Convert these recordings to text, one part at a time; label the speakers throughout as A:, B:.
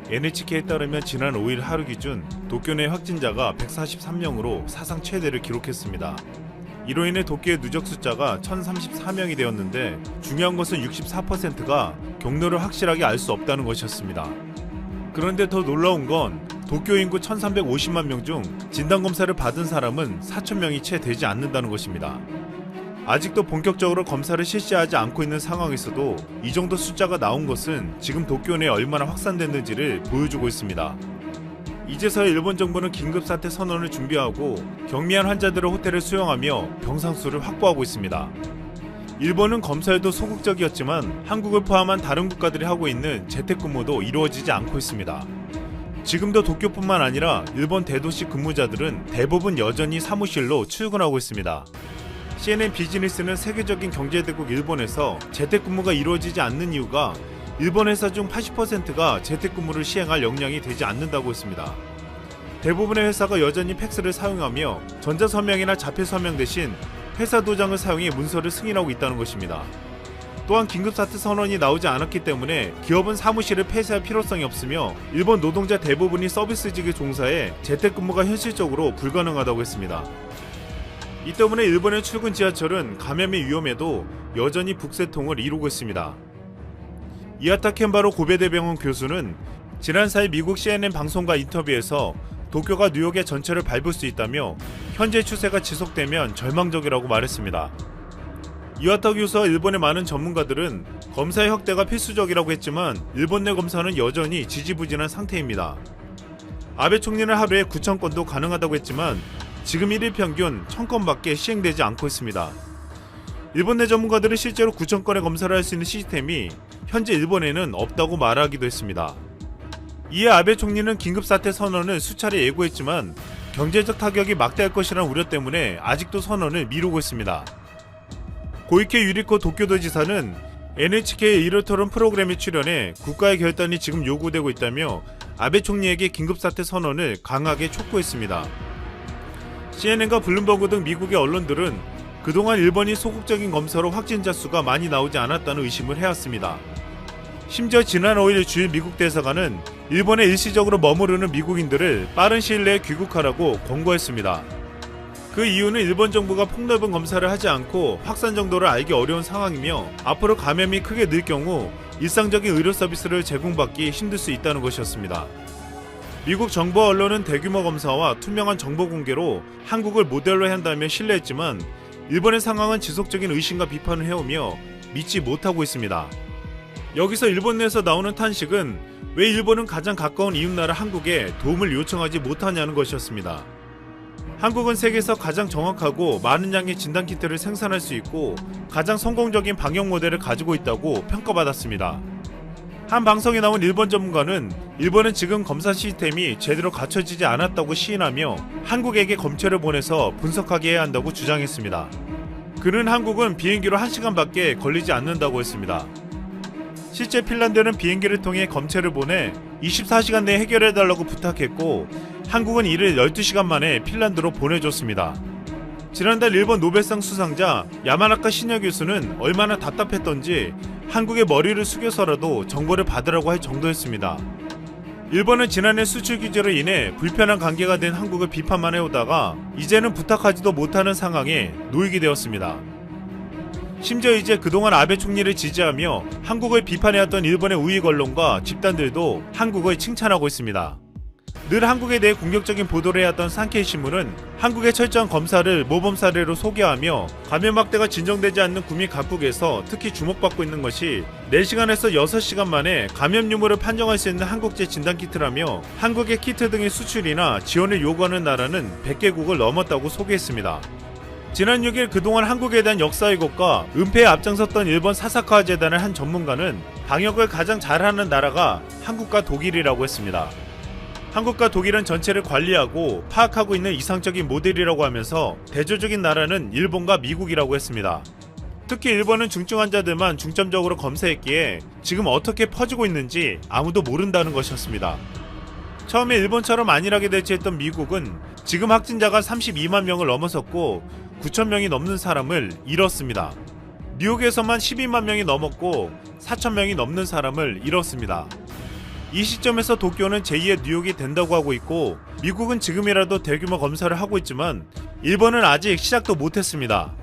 A: NHK에 따르면 지난 5일 하루 기준 도쿄 내 확진자가 143명으로 사상 최대를 기록했습니다. 이로 인해 도쿄의 누적 숫자가 1034명이 되었는데 중요한 것은 64%가 경로를 확실하게 알 수 없다는 것이었습니다. 그런데 더 놀라운 건 도쿄 인구 1350만 명 중 진단검사를 받은 사람은 4000명이 채 되지 않는다는 것입니다. 아직도 본격적으로 검사를 실시하지 않고 있는 상황에서도 이 정도 숫자가 나온 것은 지금 도쿄 내에 얼마나 확산됐는지를 보여주고 있습니다. 이제서야 일본 정부는 긴급사태 선언을 준비하고 경미한 환자들을 호텔에 수용하며 병상수를 확보하고 있습니다. 일본은 검사에도 소극적이었지만 한국을 포함한 다른 국가들이 하고 있는 재택근무도 이루어지지 않고 있습니다. 지금도 도쿄뿐만 아니라 일본 대도시 근무자들은 대부분 여전히 사무실로 출근하고 있습니다. CNN 비즈니스는 세계적인 경제대국 일본에서 재택근무가 이루어지지 않는 이유가 일본 회사 중 80%가 재택근무를 시행할 역량이 되지 않는다고 했습니다. 대부분의 회사가 여전히 팩스를 사용하며 전자서명이나 자폐서명 대신 회사 도장을 사용해 문서를 승인하고 있다는 것입니다. 또한 긴급사태 선언이 나오지 않았기 때문에 기업은 사무실을 폐쇄할 필요성이 없으며 일본 노동자 대부분이 서비스직에 종사해 재택근무가 현실적으로 불가능하다고 했습니다. 이 때문에 일본의 출근 지하철은 감염의 위험에도 여전히 북새통을 이루고 있습니다. 이하타 켄바로 고베대병원 교수는 지난 4일 미국 CNN 방송과 인터뷰에서 도쿄가 뉴욕의 전철을 밟을 수 있다며 현재 추세가 지속되면 절망적이라고 말했습니다. 이하타 교수와 일본의 많은 전문가들은 검사의 확대가 필수적이라고 했지만 일본 내 검사는 여전히 지지부진한 상태입니다. 아베 총리는 하루에 9,000건도 가능하다고 했지만 지금 1일 평균 1000건밖에 시행되지 않고 있습니다. 일본 내 전문가들은 실제로 9,000건의 검사를 할 수 있는 시스템이 현재 일본에는 없다고 말하기도 했습니다. 이에 아베 총리는 긴급사태 선언을 수차례 예고했지만 경제적 타격이 막대할 것이라는 우려 때문에 아직도 선언을 미루고 있습니다. 고이케 유리코 도쿄도지사는 NHK의 일요토론 프로그램에 출연해 국가의 결단이 지금 요구되고 있다며 아베 총리에게 긴급사태 선언을 강하게 촉구했습니다. CNN과 블룸버그 등 미국의 언론들은 그동안 일본이 소극적인 검사로 확진자 수가 많이 나오지 않았다는 의심을 해왔습니다. 심지어 지난 5일 주일 미국 대사관은 일본에 일시적으로 머무르는 미국인들을 빠른 시일 내에 귀국하라고 권고했습니다. 그 이유는 일본 정부가 폭넓은 검사를 하지 않고 확산 정도를 알기 어려운 상황이며 앞으로 감염이 크게 늘 경우 일상적인 의료 서비스를 제공받기 힘들 수 있다는 것이었습니다. 미국 정부 언론은 대규모 검사와 투명한 정보 공개로 한국을 모델로 한다며 신뢰했지만 일본의 상황은 지속적인 의심과 비판을 해오며 믿지 못하고 있습니다. 여기서 일본 내에서 나오는 탄식은 왜 일본은 가장 가까운 이웃나라 한국에 도움을 요청하지 못하냐는 것이었습니다. 한국은 세계에서 가장 정확하고 많은 양의 진단키트를 생산할 수 있고 가장 성공적인 방역 모델을 가지고 있다고 평가받았습니다. 한 방송에 나온 일본 전문가는 일본은 지금 검사 시스템이 제대로 갖춰지지 않았다고 시인하며 한국에게 검체를 보내서 분석하게 해야 한다고 주장했습니다. 그는 한국은 비행기로 1시간밖에 걸리지 않는다고 했습니다. 실제 핀란드는 비행기를 통해 검체를 보내 24시간 내에 해결해달라고 부탁했고 한국은 이를 12시간 만에 핀란드로 보내줬습니다. 지난달 일본 노벨상 수상자 야마나카 신여 교수는 얼마나 답답했던지 한국의 머리를 숙여서라도 정보를 받으라고 할 정도였습니다. 일본은 지난해 수출 규제로 인해 불편한 관계가 된 한국을 비판만 해오다가 이제는 부탁하지도 못하는 상황에 놓이게 되었습니다. 심지어 이제 그동안 아베 총리를 지지하며 한국을 비판해왔던 일본의 우익 언론과 집단들도 한국을 칭찬하고 있습니다. 늘 한국에 대해 공격적인 보도를 해왔던 산케이 신문은 한국의 철저한 검사를 모범 사례로 소개하며 감염 확대가 진정되지 않는 구미 각국에서 특히 주목받고 있는 것이 4시간에서 6시간 만에 감염 유무를 판정할 수 있는 한국제 진단키트라며 한국의 키트 등의 수출이나 지원을 요구하는 나라는 100개국을 넘었다고 소개했습니다. 지난 6일 그동안 한국에 대한 역사 왜곡과 은폐에 앞장섰던 일본 사사카 재단의 한 전문가는 방역을 가장 잘하는 나라가 한국과 독일이라고 했습니다. 한국과 독일은 전체를 관리하고 파악하고 있는 이상적인 모델이라고 하면서 대조적인 나라는 일본과 미국이라고 했습니다. 특히 일본은 중증 환자들만 중점적으로 검사했기에 지금 어떻게 퍼지고 있는지 아무도 모른다는 것이었습니다. 처음에 일본처럼 안일하게 대처했던 미국은 지금 확진자가 32만 명을 넘어섰고 9천 명이 넘는 사람을 잃었습니다. 뉴욕에서만 12만 명이 넘었고 4천 명이 넘는 사람을 잃었습니다. 이 시점에서 도쿄는 제2의 뉴욕이 된다고 하고 있고, 미국은 지금이라도 대규모 검사를 하고 있지만 일본은 아직 시작도 못했습니다.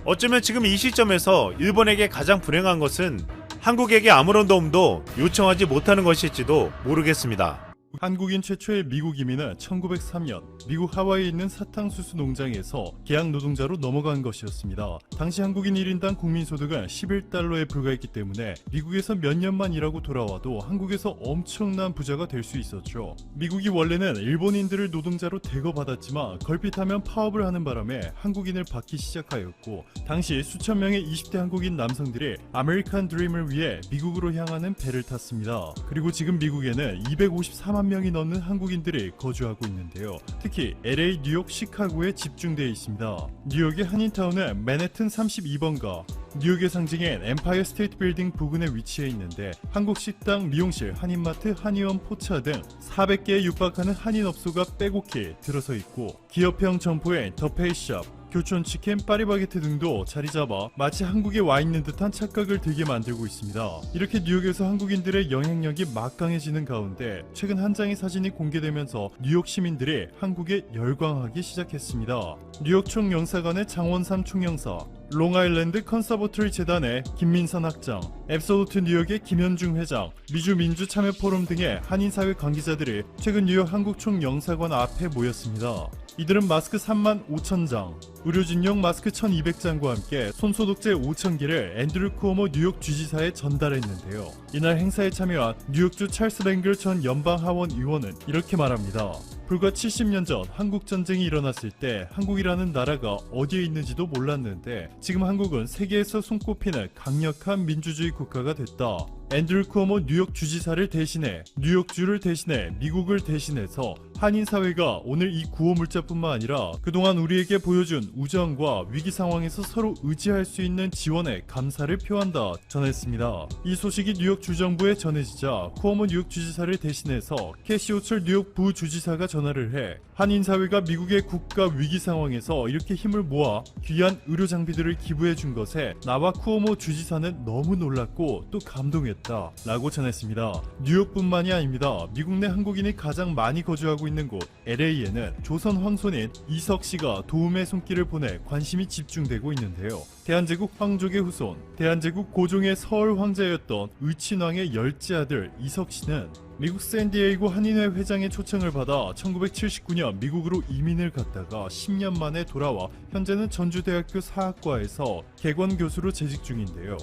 A: 어쩌면 지금 이 시점에서 일본에게 가장 불행한 것은 한국에게 아무런 도움도 요청하지 못하는 것일지도 모르겠습니다.
B: 한국인 최초의 미국 이민은 1903년 미국 하와이에 있는 사탕수수 농장에서 계약 노동자로 넘어간 것이었습니다. 당시 한국인 1인당 국민소득은 11달러에 불과했기 때문에 미국에서 몇 년만 일하고 돌아와도 한국에서 엄청난 부자가 될 수 있었죠. 미국이 원래는 일본인들을 노동자로 대거받았지만 걸핏하면 파업을 하는 바람에 한국인을 받기 시작하였고, 당시 수천 명의 20대 한국인 남성들이 아메리칸 드림을 위해 미국으로 향하는 배를 탔습니다. 그리고 지금 미국에는 254만 명이 넘는 한국인들이 거주하고 있는데요. 특히 LA, 뉴욕, 시카고에 집중되어 있습니다. 뉴욕의 한인타운은 맨해튼 32번가, 뉴욕의 상징인 엠파이어 스테이트 빌딩 부근에 위치해 있는데 한국 식당, 미용실, 한인마트, 한의원, 포차 등 400개에 육박하는 한인업소가 빼곡히 들어서 있고, 기업형 점포인 더 페이샵, 교촌치킨, 파리바게트 등도 자리잡아 마치 한국에 와 있는 듯한 착각을 들게 만들고 있습니다. 이렇게 뉴욕에서 한국인들의 영향력이 막강해지는 가운데 최근 한 장의 사진이 공개되면서 뉴욕 시민들이 한국에 열광하기 시작했습니다. 뉴욕 총영사관의 장원삼 총영사, 롱아일랜드 컨서버터리 재단의 김민선 학장, 앱솔루트 뉴욕의 김현중 회장, 미주 민주참여포럼 등의 한인사회 관계자들이 최근 뉴욕 한국 총영사관 앞에 모였습니다. 이들은 마스크 3만 5천 장, 의료진용 마스크 1200장과 함께 손소독제 5,000개를 앤드류 쿠오모 뉴욕 주지사에 전달했는데요. 이날 행사에 참여한 뉴욕주 찰스 랭글 전 연방하원 의원은 이렇게 말합니다. 불과 70년 전 한국전쟁이 일어났을 때 한국이라는 나라가 어디에 있는지도 몰랐는데 지금 한국은 세계에서 손꼽히는 강력한 민주주의 국가가 됐다. 앤드류 쿠오모 뉴욕 주지사를 대신해, 뉴욕주를 대신해, 미국을 대신해서 한인사회가 오늘 이 구호 물자뿐만 아니라 그동안 우리에게 보여준 우정과 위기 상황에서 서로 의지할 수 있는 지원에 감사를 표한다 전했습니다. 이 소식이 뉴욕 주정부에 전해지자 쿠오모 뉴욕 주지사를 대신해서 캐시 오철 뉴욕 부주지사가 전화를 해 한인사회가 미국의 국가 위기 상황에서 이렇게 힘을 모아 귀한 의료 장비들을 기부해 준 것에 나와 쿠오모 주지사는 너무 놀랐고 또 감동했다 라고 전했습니다. 뉴욕뿐만이 아닙니다. 미국 내 한국인이 가장 많이 거주하고 있는 곳 LA에는 조선 황손인 이석씨가 도움의 손길을 보내 관심이 집중되고 있는데요. 대한제국 황족의 후손, 대한제국 고종의 서울 황제였던 의친왕의 열째 아들 이석씨는 미국 샌디에이고 한인회 회장의 초청을 받아 1979년 미국으로 이민을 갔다가 10년 만에 돌아와 현재는 전주대학교 사학과에서 객원 교수로 재직 중인데요.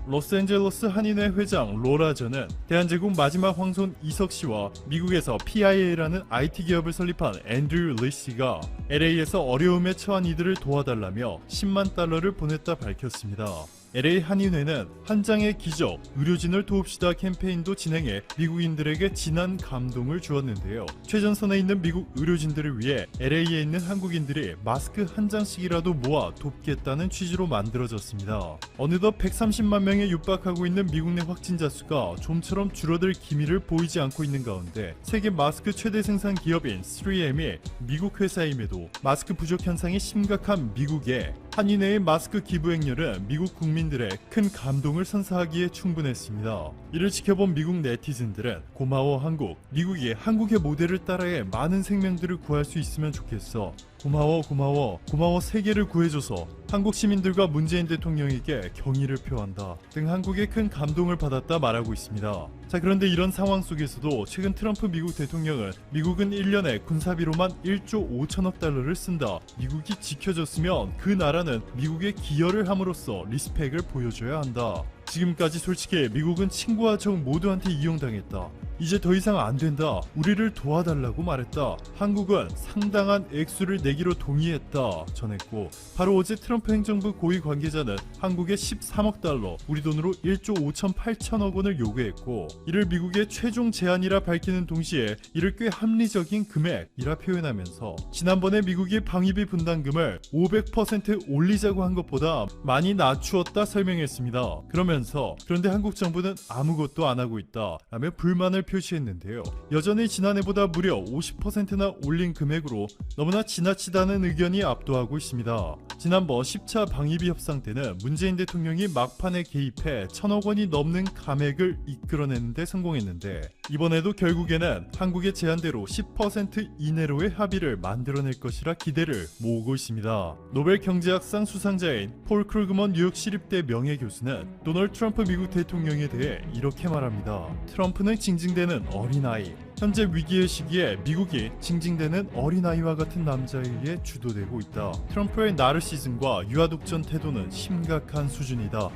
B: 로스앤젤레스 한인회 회장 로라저는 대한제국 마지막 황손 이석씨와 미국에서 PIA라는 IT 기업을 설립한 앤드류 리씨가 LA에서 어려움에 처한 이들을 도와달라며 10만 달러를 보냈다 밝혔습니다. LA 한인회는 한 장의 기적, 의료진을 도웁시다 캠페인도 진행해 미국인들에게 진한 감동을 주었는데요. 최전선에 있는 미국 의료진들을 위해 LA에 있는 한국인들이 마스크 한 장씩이라도 모아 돕겠다는 취지로 만들어졌습니다. 어느덧 130만 명에 육박하고 있는 미국 내 확진자 수가 좀처럼 줄어들 기미를 보이지 않고 있는 가운데 세계 마스크 최대 생산 기업인 3M이 미국 회사임에도 마스크 부족 현상이 심각한 미국에 한인회의 마스크 기부액률은 미국 국민들의 큰 감동을 선사하기에 충분했습니다. 이를 지켜본 미국 네티즌들은 고마워 한국, 미국이 한국의 모델을 따라해 많은 생명들을 구할 수 있으면 좋겠어. 고마워 세계를 구해줘서 한국 시민들과 문재인 대통령에게 경의를 표한다 등 한국에 큰 감동을 받았다 말하고 있습니다. 자, 그런데 이런 상황 속에서도 최근 트럼프 미국 대통령은 미국은 1년에 군사비로만 1조 5천억 달러를 쓴다. 미국이 지켜줬으면 그 나라는 미국에 기여를 함으로써 리스펙을 보여줘야 한다. 지금까지 솔직히 미국은 친구와 적 모두한테 이용당했다. 이제 더 이상 안 된다. 우리를 도와달라고 말했다. 한국은 상당한 액수를 내기로 동의했다 전했고, 바로 어제 트럼프 행정부 고위 관계자는 한국에 13억 달러, 우리 돈으로 1조 5,8천억 원을 요구했고, 이를 미국의 최종 제안이라 밝히는 동시에 이를 꽤 합리적인 금액이라 표현하면서 지난번에 미국이 방위비 분담금을 500% 올리자고 한 것보다 많이 낮추었다 설명했습니다. 그런데 한국 정부는 아무것도 안 하고 있다 라며 불만을 표시했는데요. 여전히 지난해보다 무려 50%나 올린 금액으로 너무나 지나치다는 의견이 압도하고 있습니다. 지난번 10차 방위비 협상 때는 문재인 대통령이 막판에 개입해 1,000억 원이 넘는 감액을 이끌어내는 데 성공했는데 이번에도 결국에는 한국의 제안대로 10% 이내로의 합의를 만들어낼 것이라 기대를 모으고 있습니다. 노벨 경제학상 수상자인 폴 크루그먼 뉴욕 시립대 명예교수는 도널드 트럼프 미국 대통령에 대해 이렇게 말합니다. 트럼프는 징징대는 어린아이. 현재 위기의 시기에 미국이 징징대는 어린아이와 같은 남자에 의해 주도되고 있다. 트럼프의 나르시즘과 유아독전 태도는 심각한 수준이다.